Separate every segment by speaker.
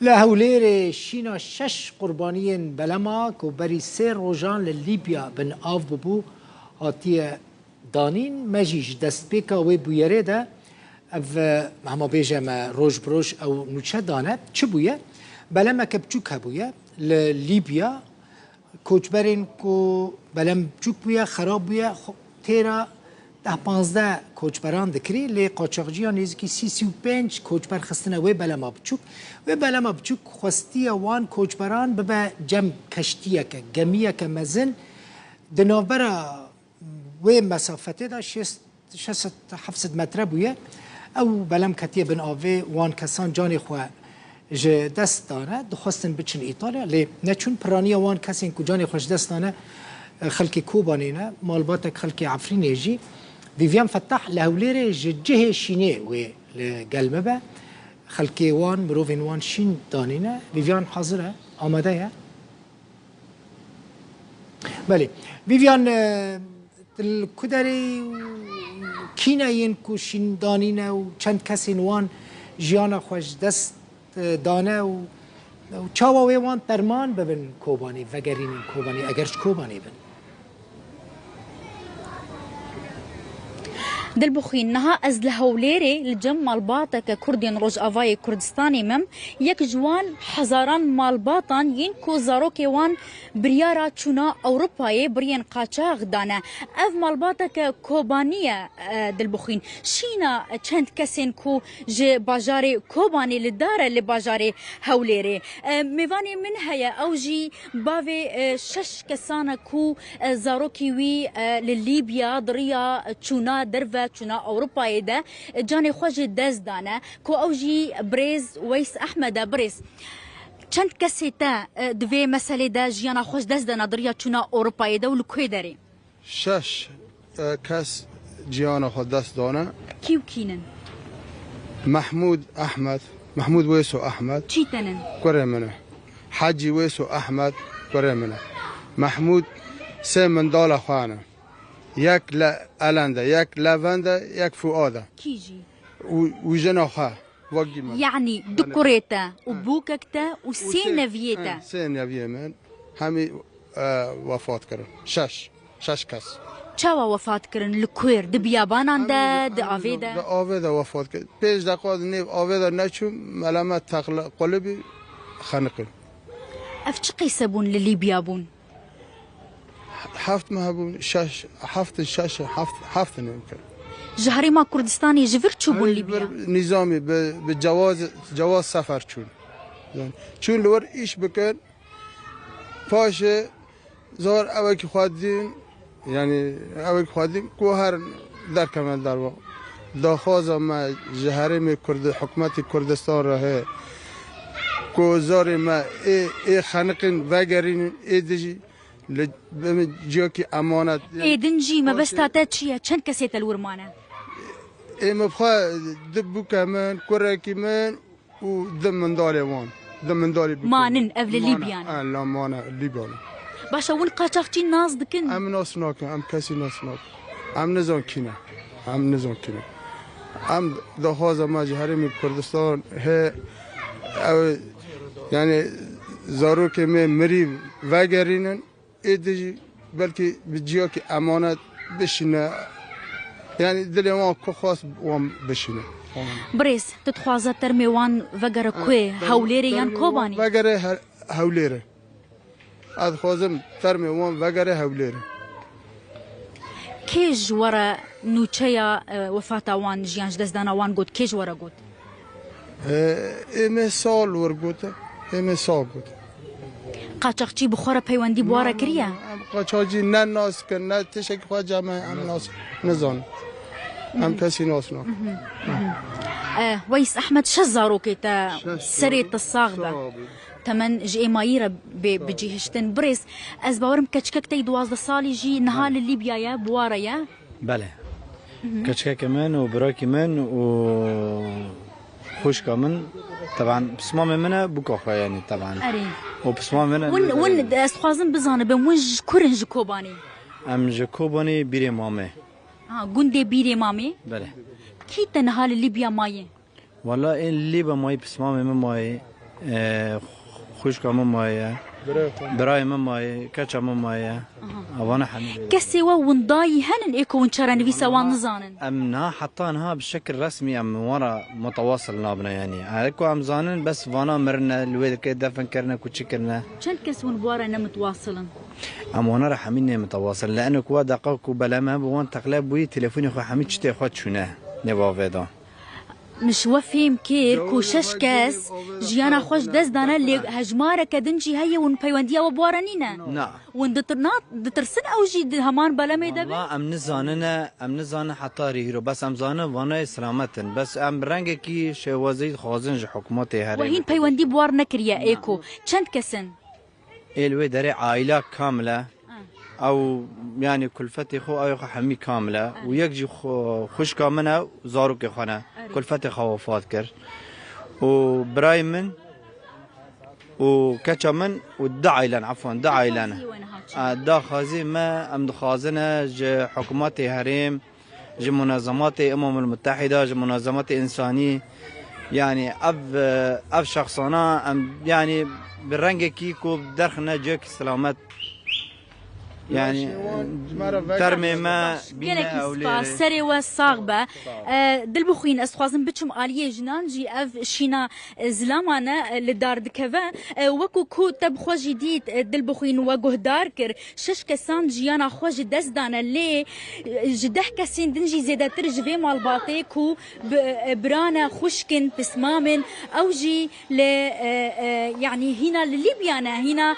Speaker 1: لهولير شينا 6 قربانيين بلما كوبري سير روجان لليبيا بن آف ببو هاتيه دانين مجيش دست بيكا وبويره ده اف هما بيجا ما روج بروش او نوچه دانه چه بويه بلما كبچوك هبويه لليبيا کوچبرین کو بلم چوک بویا خراب بویا تیرا 15 کوچبران دکری لی قاچاقچیان نزدیکی 35 کوچبر خستنه و بلم بچوک و بلم بچوک خواستی وان کوچبران به جم کشتیه که گمیه که مزن دنابرا و مسافته دا 600 متر بویه او بلم کتیه بن آوه وان کسان جانی خواه ج دست دانه دخواستن بچن ایتالیا لی نچون پرانیا وان کسی کجانی خوش دست دانه خلکی کوبانینه مالباتک خلکی عفرینه جی ویویان فتح لهولیر جه شینه و لقلمه با خلکی وان مروفین وان شین دانینه ویویان حاضره آماده یا بله ویویان کدری کینه این کو شین دانینه و چند کسی وان جیان خوش دست دانه و چاوا وان درمان ببن کوبانی وگرین کوبانی اگرش کوبانی بن
Speaker 2: دلبخين نها از لهوليري لجم مالباتا ككردين روج افاي كردستاني مم يك جوان حزاران مالباتان ينكو زاروكي وان بريارا چونا اوروباي برين قاچاغ دانا اف مالباتا كوبانيه دلبخين شينا چند كسين كو ج باجاري كوباني لدار لباجاري هوليري ميواني من هيا اوجي بافي 6 كسانا كو زاروكي وي لليبيا دريا چونا درفا چونا اوروبا ده جاني خوش دز دانه كو اوجي بريز ويس احمد بريز چند کسی تا دوی مسئله ده جیانا خوش دز دانه دریا چونا اوروبا ده ولکوی داری
Speaker 3: 6 کس جیانا خود دست دانه
Speaker 2: کیو کینن
Speaker 3: محمود احمد محمود ويسو احمد
Speaker 2: چی تنن
Speaker 3: كوري منه حاجي ويسو احمد كوري منه محمود سه من دال خانه یک الانده یک لونده یک فؤاده
Speaker 2: کیجی
Speaker 3: و جناخه
Speaker 2: يعني دكوريتا وبوككتا وسين نفيتا
Speaker 3: سين نفيه من همي وفات كرن شش كس
Speaker 2: چاوا وفات كرن لكوير د بيابانان ده د آويدا
Speaker 3: د آويدا وفات كرن پیش دقاد نيف آويدا نچو ملامت تقل قلبي خنقن
Speaker 2: اف چه قيسه بون لليبيا بون
Speaker 3: حفت مهبون حفت نمكن
Speaker 2: جهري ما كردستاني جفر چو بون ليبيا
Speaker 3: نظامي بجواز سفر چون لور ايش بكن پاشه زار اوکی خوادین يعني اوکی خوادین کو هر در کمال در واقع داخواز ما جهري می کرد حکومت کردستان راه کو زار ما ای خنقن وگرین ای دجی جيوكي امانه
Speaker 2: ايدنجي ما بس تاتا تشيا چند كسيت الورمانه
Speaker 3: اي مبخا دبو كمان كره كمان ودم من دالي وان دم من دالي
Speaker 2: مانن افل ليبيان
Speaker 3: لا مانا ليبيان
Speaker 2: باشا ون قاچاقچي ناز دكن
Speaker 3: ام ناس ناك ام كسي ناس ناك ام نزون كينا ام دخواز ما جهري كردستان هي او يعني زاروك من مري وگرينن ایدی بلکه بجیا که امانت بشینه یعنی دل ما کو خاص وام بشینه
Speaker 2: بريس تتخوازه ترمي وان وگر کوی هوليري يان کوباني
Speaker 3: وگر هوليري از خوازم ترمي وان وگر هوليري
Speaker 2: كيج ورا نوچيا وفاتا وان جيانج دزدانا وان گوت كيج ورا گوت
Speaker 3: ايمه سال ور گوت ايمه سال گوت
Speaker 2: قاچاقچی بخوره پیوندی بواره کریه
Speaker 3: قاچاقچی نه ناس کن نه تشک خوا جمع هم ناس نزان هم کسی ناس نه
Speaker 2: ويس احمد شزاروكي تا سريت الصاغبه تمن جي مايره بجيهشتن بريس از باورم كچكك تي 12 سالي جي نهال ليبيا يا بواره يا
Speaker 4: بله كچكك من وبراكي من و خوش كمان طبعا بسمام منه بكوخه يعني طبعا
Speaker 2: اري
Speaker 4: وبسمام منه
Speaker 2: ون استخوازم بزانه بموج كورنج كوباني
Speaker 4: ام جكوباني بيري مامي
Speaker 2: گوندي بيري مامي
Speaker 4: بله
Speaker 2: كي تنهال ليبيا ماي
Speaker 4: والله ان ليبيا ماي بسمام من ماي خوشکا ممایه برای ممایه کچا ممایه اوانا حمید
Speaker 2: كسي ونداي هنن إيكو ونشرا نفيسا وانزانن
Speaker 4: امنا حطانها بشكل رسمي ام ورا متواصل نابنا يعني هيكو ام زانن بس فانا مرنا الويد كي دفن كرنا كوتشكرنا
Speaker 2: شن كس ونبوارا متواصلا
Speaker 4: ام وانا رح حميني متواصل لانه كوا دقائق بلما بوان تقلب بوي تليفوني خو حميد شتي خو شونه نبافيدا
Speaker 2: مش وفهم كير كوشش كاس جيانا خوش دز دانا اللي هجمارة كدنجي هيا ون بيوانديا وبوارانينا
Speaker 4: نعم
Speaker 2: ون دترسن او جي همان بلا ميدا
Speaker 4: والله ام نزانه حتى هيرو بس ام زانه وانا سلامتن بس ام رنگ كي شوازي خوازن حكومتي هري
Speaker 2: وهين بيواندي بوار نكريا ايكو چند كسن
Speaker 4: الوي داري عائله كامله او يعني كلفتي خو او حمي كامله ويجي خوش كامنه زاروك خانه كلفتي خوافات كر وبرايمن وكاتشمن والدعايلن عفوا دعايلن دا خازي ما ام خازنه ج حكومات هرم ج منظمات الامم المتحده ج منظمات انسانيه يعني اب شخصنا ام يعني بالرنگ كيكو بدرخنا جك سلامت يعني ترمي ما
Speaker 2: بينا سري والصاغبة دل بخوين أسخوازن بتشم آلية جنان جي أف شينا زلامانا لدار دكفا وكو كو تب خو جديد دل بخوين وجه داركر شش كسان جيانا خو جدس دانا لي جده كسين دنجي زيادة ترجبي مال باطي كو برانا خشكن بسمامن أو جي ل يعني هنا لليبيانا هنا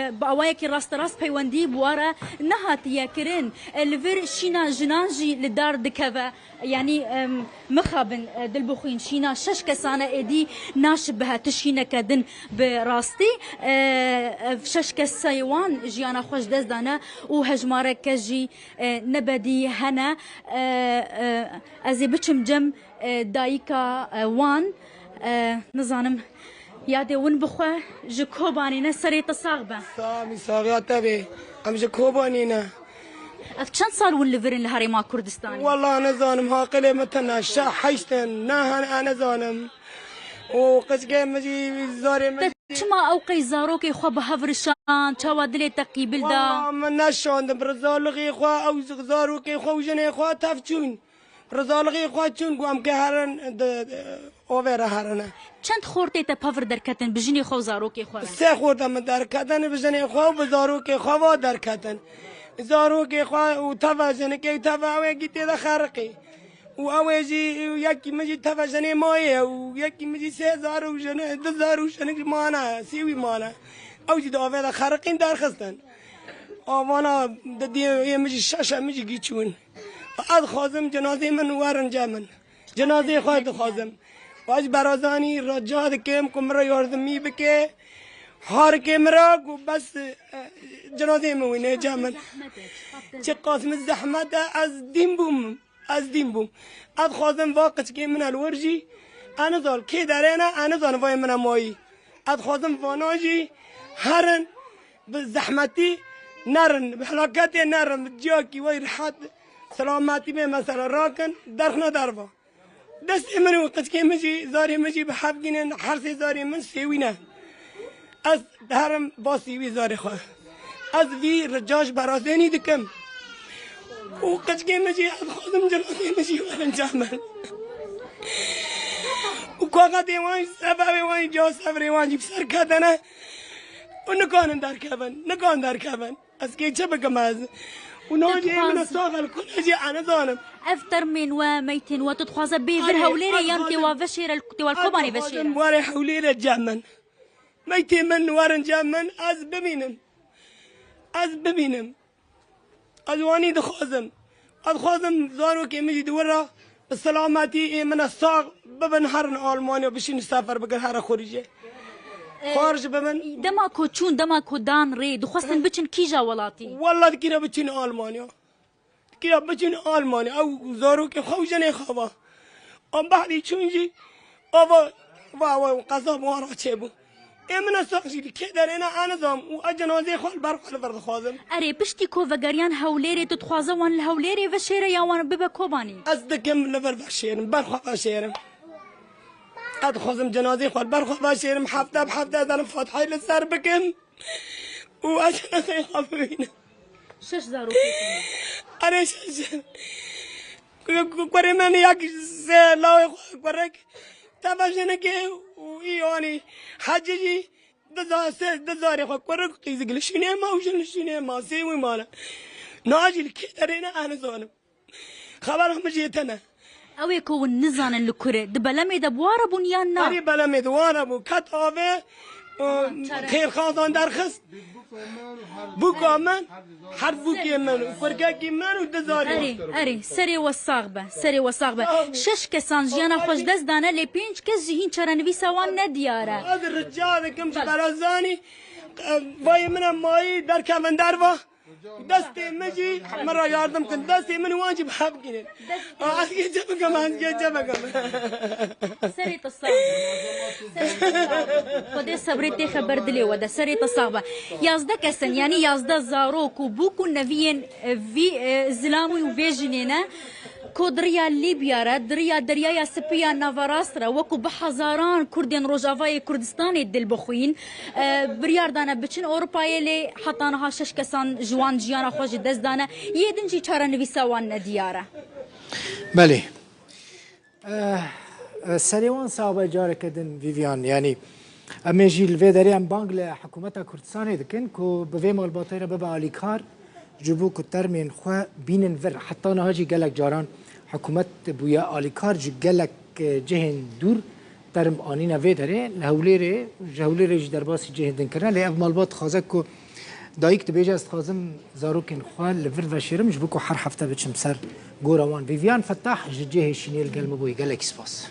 Speaker 2: بأوايك راس بيوندي بوارا نهات ياكرين الفير شينا جنانجي لدار دكفا يعني مخابن دلبخين شينا شش كسانة ادي ناشبها تشينا كدن براستي شش كسايوان جيانا خوش دزدانا وهجمارة كجي نبدي هنا ازي بچم جم دايكا وان نظانم يادي ون بخوا جكوبانينا سريت صاغبه
Speaker 5: سامي صاغيات تبي ام جكوبانينا
Speaker 2: چند سال ولفرن لهرما كردستان
Speaker 5: والله انا زانم هاقله متنا شا حيشتن نهان انا زانم وقسقي مجي زاري
Speaker 2: چما اوقي زاروكي خو بهفرشان چوا دلي تقيبل دا
Speaker 5: والله من نشان برزالغي خو او زاروكي خو جني خو تفچون برزالغي خو چون قام كهرن اوور هرنه
Speaker 2: چند خورته تا پاور درکتن بجنی خو زاروکی خو
Speaker 5: سه خورده من درکتن بجنی خو و زاروکی خو و درکتن زاروکی خو و توازن کی تواوی گیته ده خرقی و اوجی یکی مجی توازن مایه و یکی مجی 3000 و جنه 2000 و جنه مانا سیوی مانا اوجی داوی ده خرقین درخستن آوانا دی مجی شاشه مجی گیچون بعد خازم جنازه من ورن جمن جنازه خود خازم واج برازانی رجاد کم کمرا یاردمی بکه هار کمرا گو بس جنازه موینه جامن چه قاسم الزحمت از دین بوم اد خازم واقع که من الورجی انا زال کی درنا انا زال وای من مایی اد خازم فاناجی هرن بالزحمتی نرن بحلاکت نرن جاکی وای راحت سلامتی به مثلا راکن درخنا دروا دست من وقت که مجی زاری مجی به حبگینن حرس زاری من سیوینه از هرم با سیوی زاری خواه از وی رجاج برازنی دکم وقت که مجی از خودم جلوی مجی ورن جامن و کاغا دیوان سبب وان جا سفر وان جیب سر کدنه و نکان در کبن از که چه بکم از وناجي من الصاغل كل شيء انا ظالم
Speaker 2: افتر من وميتين وتتخاز بيفر هوليري يمتي وفشير والكوباني بشير
Speaker 5: واري حوليري جامن ميتين من وارن جامن از ببينم از واني دخازم زارو كي مجي دورا السلاماتي من الصاغ ببن هرن المانيا بشين سافر بقر هر خارجي خارج بمن
Speaker 2: دماكو تشون دماكو دان ري دخواستن بچن كيجا ولاتي
Speaker 5: والله كيرا بچن المانيا او زارو كي خوجني خوا ام بعدي چونجي وا قصاب ورا چبو امنا ساقشي كدر انا زام و اجنازي خال برد خازم
Speaker 2: اري بشتي كو وغاريان هوليري تتخوازا وان الهوليري وشيرا يا وان ببا كوباني
Speaker 5: ازدكم لفر بشيرم برخ بشيرم قد خوزم جنازه خود برخواد باشیرم هفته بهفته دارم فاتحه لسر بکم و عشان خیلی ببینم
Speaker 2: 6 زارو
Speaker 5: آره کوری من یک سه لاوی خورک تباشنه که ایانی حجی دزاری خو کورک قیز گلشینه ما وجلشینه ما سوی ماله ناجل کی درینه انا زونم خبر هم جیتنا
Speaker 2: اوی کو نزان لکره دبلمه دبواره بنیان نا
Speaker 5: آره بلمه دواره بو کتابه خیر خازان درخست بوكا من حرف بوكي من وفرقاكي من ودزاري
Speaker 2: اري سري وصاغبه شش كسان جيانا خوش دز دانا لي بينج كز جهين چرنوي سوان ندياره
Speaker 5: هذا الرجال كم برازاني باي من ماي در كمن دروا دستي مجي مرة ياردم كنت دستي من واجب حبكين اسكي جبكم اسكي جبكم
Speaker 2: سري تصاغبه خدي صبرتي خبر دلي ودا سري تصاغبه يازدا كسن يعني يازدا زاروك وبوكو نفين في زلامو وفيجنينا كودريا ليبيا دريا دريا سبيا نافاراسترا وكو بحزاران كردين روجافاي كردستاني دل بخوين برياردانا بچن اوروباي لي حطانها شش كسان جوان جيانا خوش دزدانا يدنجي چارا نويساوان ندياره
Speaker 1: بله سريوان صعبه جاره كدن فيفيان يعني اميجي الفيدري ام بانغلا حكومتها كردستاني دكن كو بفي مال باطيره ببا عليكار جبو كترمين خو بينن فر حتى نهاجي قالك جاران حكومت بويا عليكار قالك جهن دور ترم انينا فيدري لهوليري جهوليري درباسي جهن دنكرنا لي مال بات خازكو دايك تبيجا استخازم زاروكن خوال لفر وشيرم جبوكو حر حفته بچم سر غوروان فيفيان فتح جهه شينيل قلم بوي قالك سباس